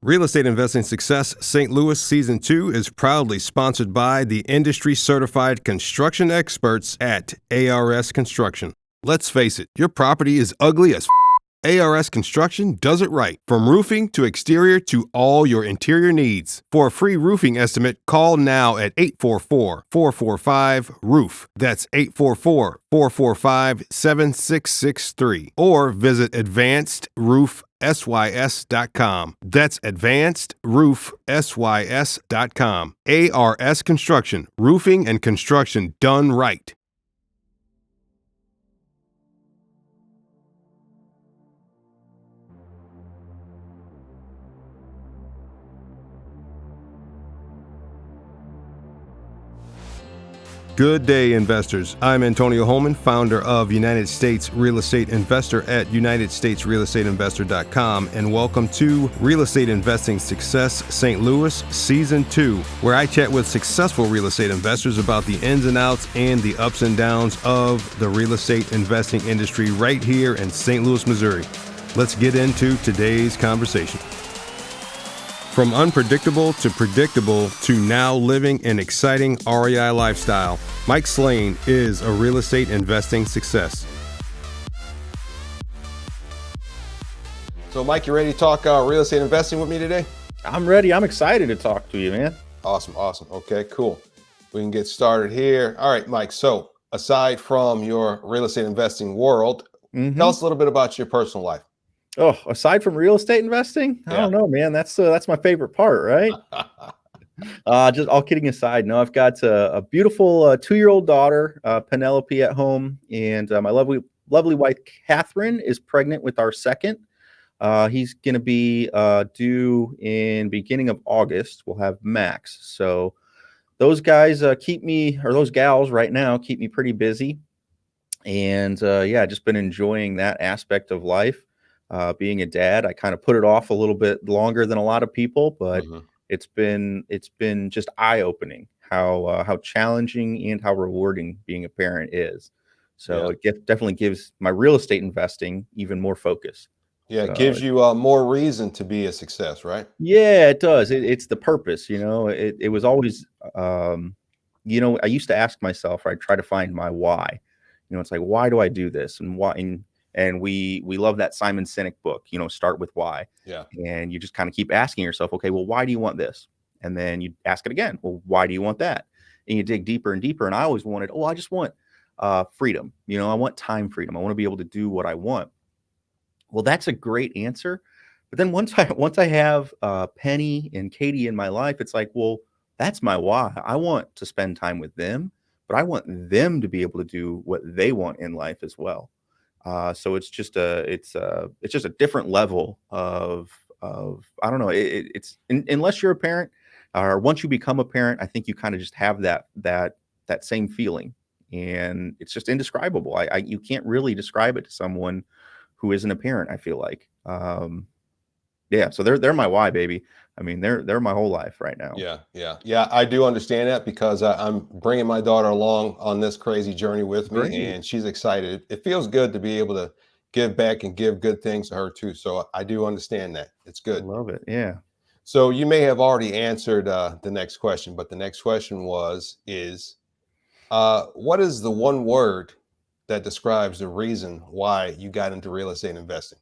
Real Estate Investing Success St. Louis Season 2 is proudly sponsored by the industry certified construction experts at ARS Construction. Let's face it, your property is ugly as ARS Construction does it right. From roofing to exterior to all your interior needs. For a free roofing estimate, call now at 844-445-ROOF. That's 844-445-7663. Or visit advancedroofsys.com. That's advancedroofsys.com. ARS Construction. Roofing and construction done right. Good day, investors. I'm Antonio Holman, founder of United States Real Estate Investor at UnitedStatesRealEstateInvestor.com, and welcome to Real Estate Investing Success St. Louis Season 2, where I chat with successful real estate investors about the ins and outs and the ups and downs of the real estate investing industry right here in St. Louis, Missouri. Let's get into today's conversation. From unpredictable to predictable to now living an exciting REI lifestyle, Mike Slane is a real estate investing success. So, Mike, you ready to talk real estate investing with me today? I'm ready. I'm excited to talk to you, man. Awesome. Okay, cool. We can get started here. All right, Mike. So, aside from your real estate investing world, tell us a little bit about your personal life. Oh, aside from real estate investing, I don't know, man. That's my favorite part, right? Just all kidding aside, no, I've got a beautiful 2-year-old daughter, Penelope, at home, and my lovely wife, Catherine, is pregnant with our second. He's going to be due in beginning of August. We'll have Max. So those guys those gals right now keep me pretty busy, and just been enjoying that aspect of life. Being a dad, I kind of put it off a little bit longer than a lot of people, but it's been just eye-opening how challenging and how rewarding being a parent is. So it definitely gives my real estate investing even more focus. Yeah, it gives you more reason to be a success, right? Yeah, it does. It's the purpose, it was always, I used to ask myself, I try to find my why. It's like, why do I do this? And why? And we love that Simon Sinek book, Start with Why. Yeah. And you just kind of keep asking yourself, okay, well, why do you want this? And then you ask it again. Well, why do you want that? And you dig deeper and deeper. And I always wanted, I just want freedom. I want time freedom. I want to be able to do what I want. Well, that's a great answer. But then once I have Penny and Katie in my life, it's like, well, that's my why. I want to spend time with them, but I want them to be able to do what they want in life as well. So it's just a different level of I don't know. Unless you're a parent, or once you become a parent, I think you kind of just have that same feeling, and it's just indescribable. You can't really describe it to someone who isn't a parent, I feel like. So they're my why, baby. I mean, they're my whole life right now. Yeah. I do understand that because I'm bringing my daughter along on this crazy journey with me. Great. And she's excited. It feels good to be able to give back and give good things to her too. So I do understand that. It's good. I love it. Yeah. So you may have already answered the next question, but the next question is what is the one word that describes the reason why you got into real estate investing?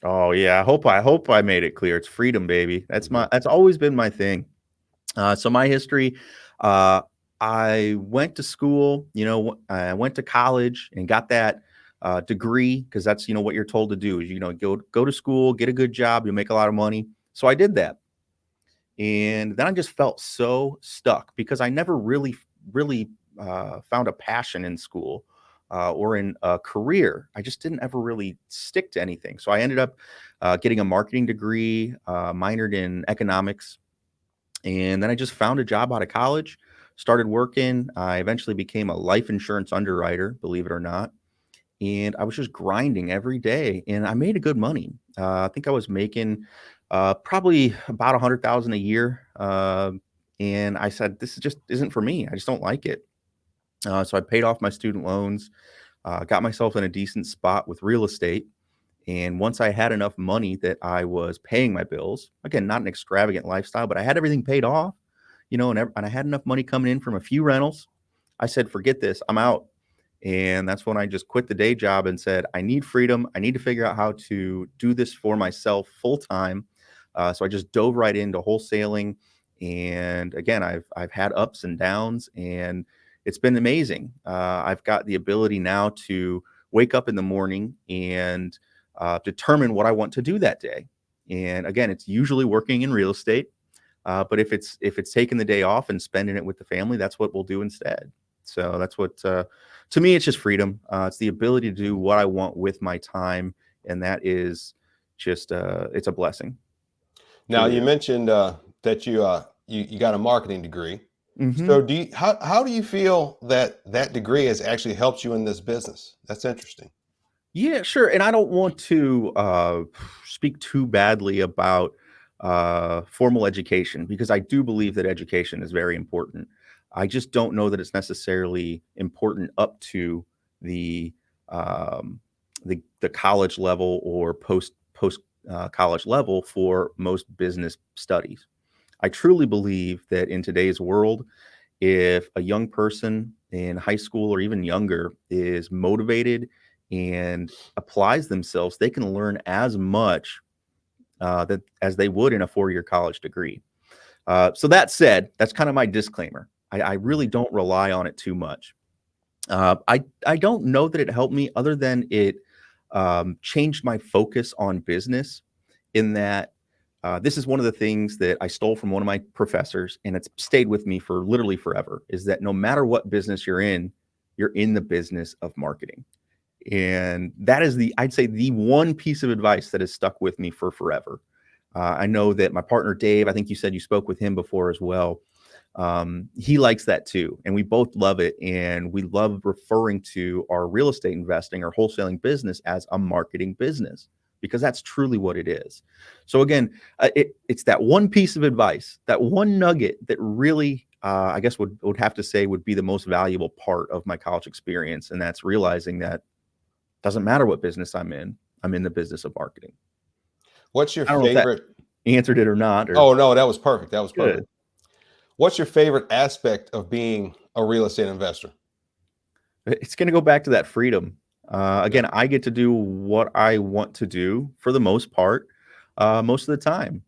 Oh yeah, I hope I made it clear. It's freedom, baby. That's always been my thing. So my history, I went to school, I went to college and got that degree because that's what you're told to do is go to school, get a good job, you'll make a lot of money. So I did that, and then I just felt so stuck because I never really found a passion in school. Or in a career. I just didn't ever really stick to anything. So I ended up getting a marketing degree, minored in economics. And then I just found a job out of college, started working. I eventually became a life insurance underwriter, believe it or not. And I was just grinding every day, and I made a good money. I think I was making probably about $100,000 a year. And I said, this just isn't for me. I just don't like it. So I paid off my student loans, got myself in a decent spot with real estate, And once I had enough money that I was paying my bills, again, not an extravagant lifestyle, but I had everything paid off, and I had enough money coming in from a few rentals. I said, forget this, I'm out. And that's when I just quit the day job and said, I need freedom. I need to figure out how to do this for myself full time. So I just dove right into wholesaling. And again, I've had ups and downs, and it's been amazing. I've got the ability now to wake up in the morning and determine what I want to do that day. And again, it's usually working in real estate. But if it's taking the day off and spending it with the family, that's what we'll do instead. So that's what to me, it's just freedom. It's the ability to do what I want with my time, and that is just it's a blessing. Now Truly you is. mentioned that you got a marketing degree. Hmm. So how do you feel that that degree has actually helped you in this business? That's interesting. Yeah, sure. And I don't want to speak too badly about formal education, because I do believe that education is very important. I just don't know that it's necessarily important up to the um, the college level or post college level for most business studies. I truly believe that in today's world, if a young person in high school or even younger is motivated and applies themselves, they can learn as much that as they would in a 4-year college degree. So that said, that's kind of my disclaimer. I really don't rely on it too much. I don't know that it helped me, other than it changed my focus on business, in that this is one of the things that I stole from one of my professors, and it's stayed with me for literally forever, is that no matter what business you're in the business of marketing. And that is I'd say the one piece of advice that has stuck with me for forever. I know that my partner, Dave, I think you said you spoke with him before as well. He likes that too. And we both love it. And we love referring to our real estate investing or wholesaling business as a marketing business, because that's truly what it is. So again, it's that one piece of advice, that one nugget that really, I guess would have to say would be the most valuable part of my college experience. And that's realizing that doesn't matter what business I'm in the business of marketing. What's your I don't know if that favorite? answered it or not, or Oh no, that was perfect. That was perfect. good. What's your favorite aspect of being a real estate investor? It's going to go back to that freedom. Okay. Again, I get to do what I want to do for the most part, most of the time.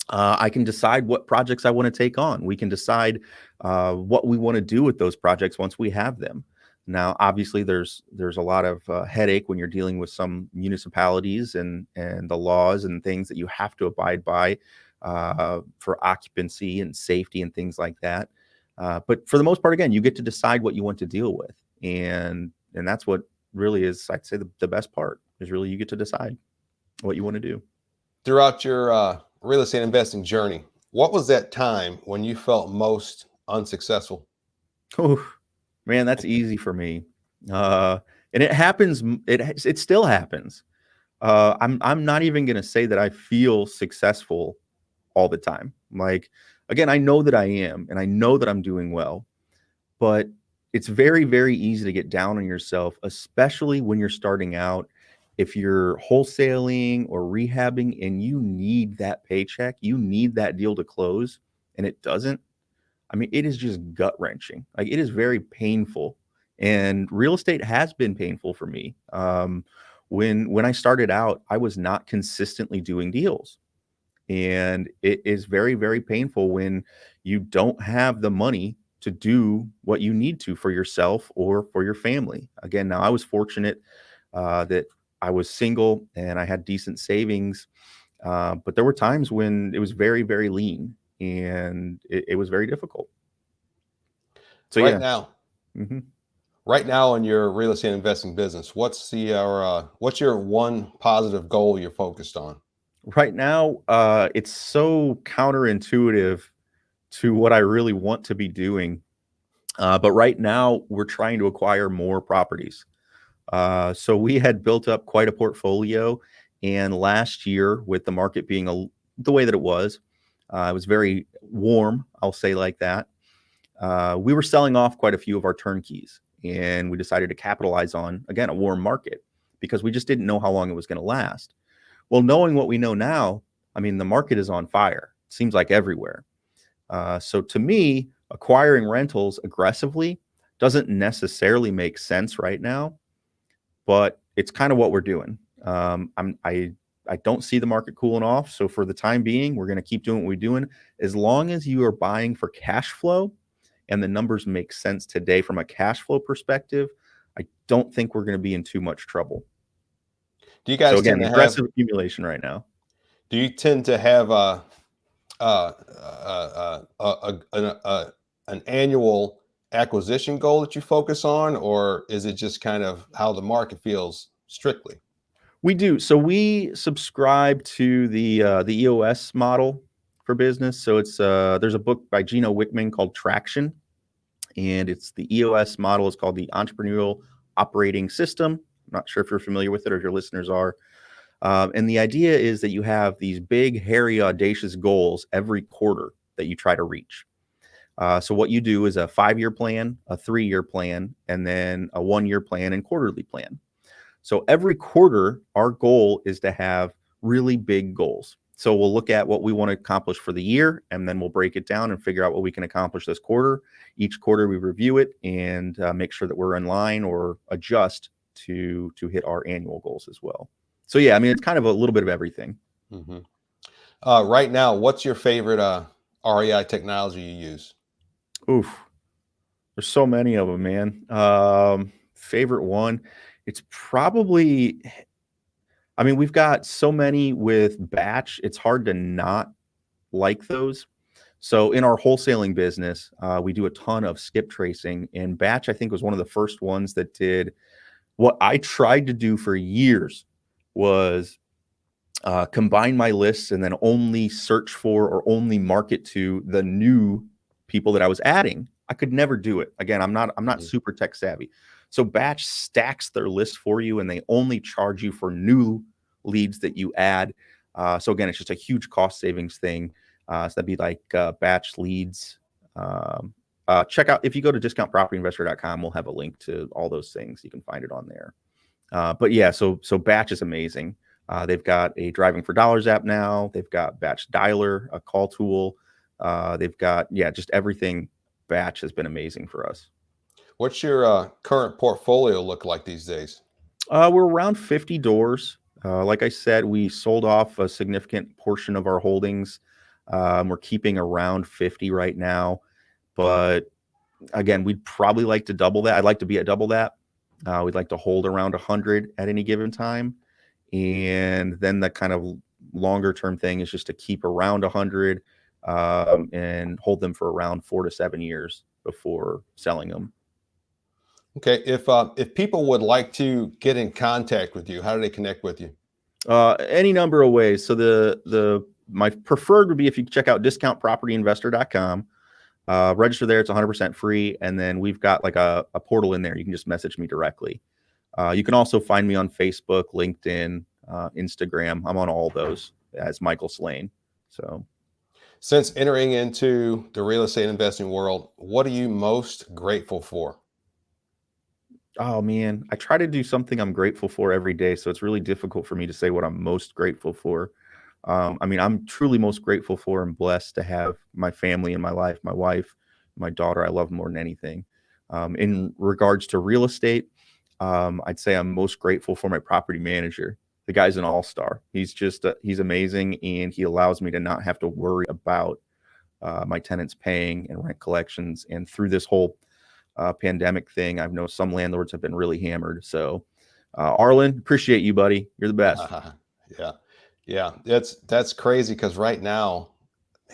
I can decide what projects I want to take on. We can decide what we want to do with those projects once we have them. Now, obviously, there's a lot of headache when you're dealing with some municipalities and the laws and things that you have to abide by for occupancy and safety and things like that. But for the most part, again, you get to decide what you want to deal with, and that's what really is, I'd say, the best part is really you get to decide what you want to do. Throughout your real estate investing journey, what was that time when you felt most unsuccessful? Oh, man, that's easy for me. Uh, and it happens. It still happens. I'm not even gonna say that I feel successful all the time. Like, again, I know that I am, and I know that I'm doing well, but it's very, very easy to get down on yourself, especially when you're starting out. If you're wholesaling or rehabbing and you need that paycheck, you need that deal to close, and it doesn't. I mean, it is just gut wrenching. Like, it is very painful, and real estate has been painful for me. When I started out, I was not consistently doing deals, and it is very, very painful when you don't have the money to do what you need to for yourself or for your family. Again, now I was fortunate that I was single and I had decent savings, but there were times when it was very, very lean, and it was very difficult. So Right yeah. now, Mhm. right now in your real estate investing business, what's your one positive goal you're focused on? Right now, it's so counterintuitive to what I really want to be doing. But right now, we're trying to acquire more properties. So we had built up quite a portfolio, and last year, with the market being the way that it was very warm, I'll say like that. We were selling off quite a few of our turnkeys, and we decided to capitalize on, again, a warm market. because we just didn't know how long it was going to last. Well, knowing what we know now, I mean, the market is on fire. It seems like everywhere. So to me, acquiring rentals aggressively doesn't necessarily make sense right now, but it's kind of what we're doing. I don't see the market cooling off. So for the time being, we're going to keep doing what we're doing. As long as you are buying for cash flow and the numbers make sense today from a cash flow perspective, I don't think we're going to be in too much trouble. Do you So guys again, tend to aggressive have, accumulation right now. do you tend to have an annual acquisition goal that you focus on, or is it just kind of how the market feels strictly? We do. So we subscribe to the EOS model for business. So it's there's a book by Gino Wickman called Traction, and it's the EOS model. It's called the Entrepreneurial Operating System. I'm not sure if you're familiar with it or if your listeners are. And the idea is that you have these big, hairy, audacious goals every quarter that you try to reach. So what you do is a 5-year plan, a 3-year plan, and then a 1-year plan and quarterly plan. So every quarter, our goal is to have really big goals. So we'll look at what we want to accomplish for the year, and then we'll break it down and figure out what we can accomplish this quarter. Each quarter, we review it and make sure that we're in line or adjust to hit our annual goals as well. So yeah, I mean, it's kind of a little bit of everything. Mm-hmm. Right now, what's your favorite REI technology you use? Oof, there's so many of them, man. Favorite one, it's probably, I mean, we've got so many with batch, it's hard to not like those. So in our wholesaling business, we do a ton of skip tracing, and batch, I think, was one of the first ones that did what I tried to do for years was combine my lists and then only search for or only market to the new people that I was adding. I could never do it. Again, I'm not super tech savvy. So batch stacks their list for you, and they only charge you for new leads that you add. So again, it's just a huge cost savings thing. So that'd be like batch leads. Check out, if you go to discountpropertyinvestor.com, we'll have a link to all those things. You can find it on there. But yeah, so batch is amazing. They've got a Driving for Dollars app now. They've got Batch Dialer, a call tool. They've got, yeah, just everything. Batch has been amazing for us. What's your current portfolio look like these days? We're around 50 doors. Like I said, we sold off a significant portion of our holdings. We're keeping around 50 right now. But again, we'd probably like to double that. I'd like to be at double that. We'd like to hold around 100 at any given time. And then the kind of longer term thing is just to keep around 100 and hold them for around 4 to 7 years before selling them. Okay, if people would like to get in contact with you, how do they connect with you? Any number of ways. So my preferred would be if you check out discountpropertyinvestor.com. Register there. It's 100% free. And then we've got like a portal in there. You can just message me directly. You can also find me on Facebook, LinkedIn, Instagram. I'm on all those as Michael Slane. So, since entering into the real estate investing world, what are you most grateful for? oh man, I try to do something I'm grateful for every day. So it's really difficult for me to say what I'm most grateful for. I mean, I'm truly most grateful for and blessed to have my family in my life, my wife, my daughter. I love more than anything. In regards to real estate, I'd say I'm most grateful for my property manager. The guy's an all-star. He's just, he's amazing. And he allows me to not have to worry about my tenants paying and rent collections. And through this whole pandemic thing, I've known some landlords have been really hammered. So Arlen, appreciate you, buddy. You're the best. Yeah. That's crazy. Cause right now,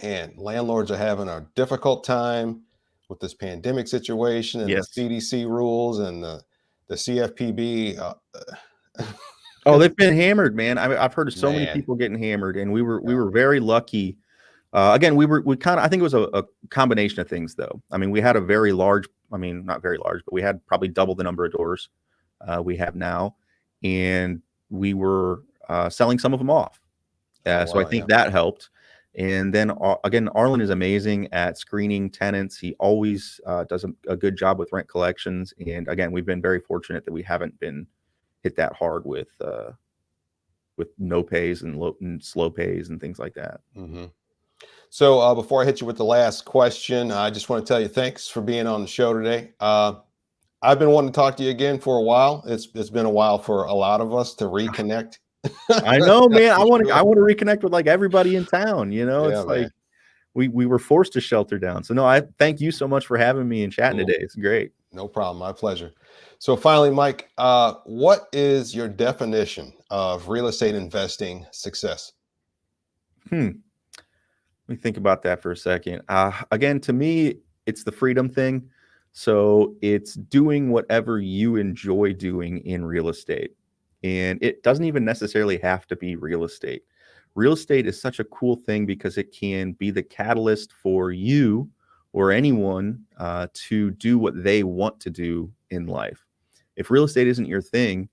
man, landlords are having a difficult time with this pandemic situation and Yes. the CDC rules and the CFPB. Oh, they've been hammered, man. I've heard of so many Man. people getting hammered, and we were very lucky. Again, we kind of, I think it was a combination of things, though. I mean, we had a very large, I mean, not very large, but we had probably double the number of doors we have now, and we were selling some of them off. So I think that helped. And then again, Arlen is amazing at screening tenants. He always does a good job with rent collections. And again, we've been very fortunate that we haven't been hit that hard with no pays and slow pays and things like that. Mm-hmm. So before I hit you with the last question, I just want to tell you thanks for being on the show today. I've been wanting to talk to you again for a while. It's been a while for a lot of us to reconnect. I know, man. I want to Sure. reconnect with like everybody in town. You know, Yeah, it's like man. we were forced to shelter down. So no, I thank you so much for having me and chatting Cool. today. It's great. No problem. My pleasure. So finally, Mike, what is your definition of real estate investing success? Let me think about that for a second. Again, to me, it's the freedom thing. So it's doing whatever you enjoy doing in real estate. And it doesn't even necessarily have to be real estate. Real estate is such a cool thing because it can be the catalyst for you or anyone to do what they want to do in life. If real estate isn't your thing,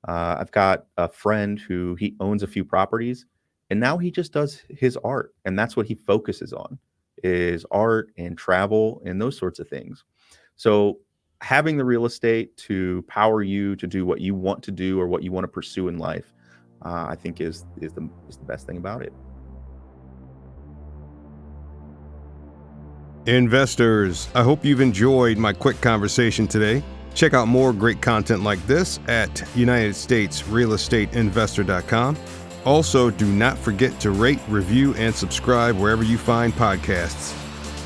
I've got a friend who he owns a few properties, and now he just does his art, and that's what he focuses on, is art and travel and those sorts of things. So having the real estate to power you to do what you want to do or what you want to pursue in life, I think is the best thing about it. Investors, I hope you've enjoyed my quick conversation today. Check out more great content like this at UnitedStatesRealEstateInvestor.com. Also, do not forget to rate, review, and subscribe wherever you find podcasts.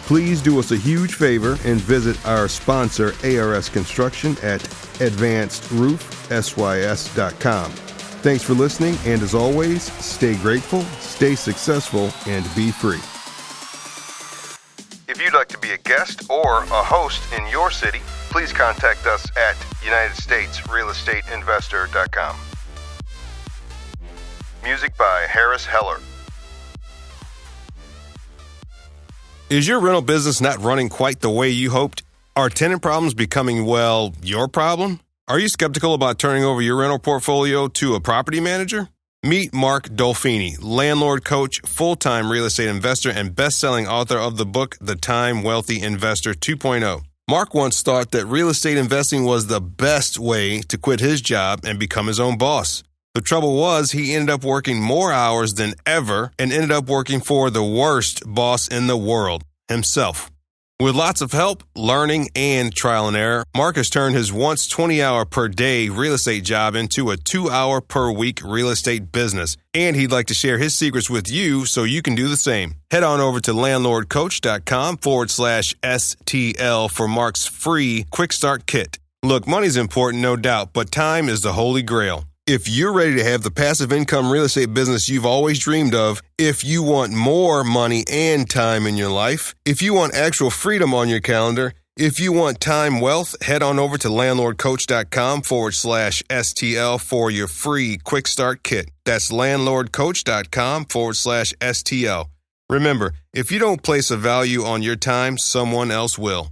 Please do us a huge favor and visit our sponsor, ARS Construction, at advancedroofsys.com. Thanks for listening, and as always, stay grateful, stay successful, and be free. If you'd like to be a guest or a host in your city, please contact us at UnitedStatesRealEstateInvestor.com. Music by Harris Heller. Is your rental business not running quite the way you hoped? Are tenant problems becoming, well, your problem? Are you skeptical about turning over your rental portfolio to a property manager? Meet Mark Dolfini, landlord coach, full-time real estate investor, and best-selling author of the book, The Time Wealthy Investor 2.0. Mark once thought that real estate investing was the best way to quit his job and become his own boss. The trouble was, he ended up working more hours than ever and ended up working for the worst boss in the world, himself. With lots of help, learning, and trial and error, Mark has turned his once 20-hour per day real estate job into a 2-hour per week real estate business. And he'd like to share his secrets with you so you can do the same. Head on over to landlordcoach.com/STL for Mark's free quick start kit. Look, money's important, no doubt, but time is the holy grail. If you're ready to have the passive income real estate business you've always dreamed of, if you want more money and time in your life, if you want actual freedom on your calendar, if you want time wealth, head on over to landlordcoach.com/STL for your free quick start kit. That's landlordcoach.com/STL. Remember, if you don't place a value on your time, someone else will.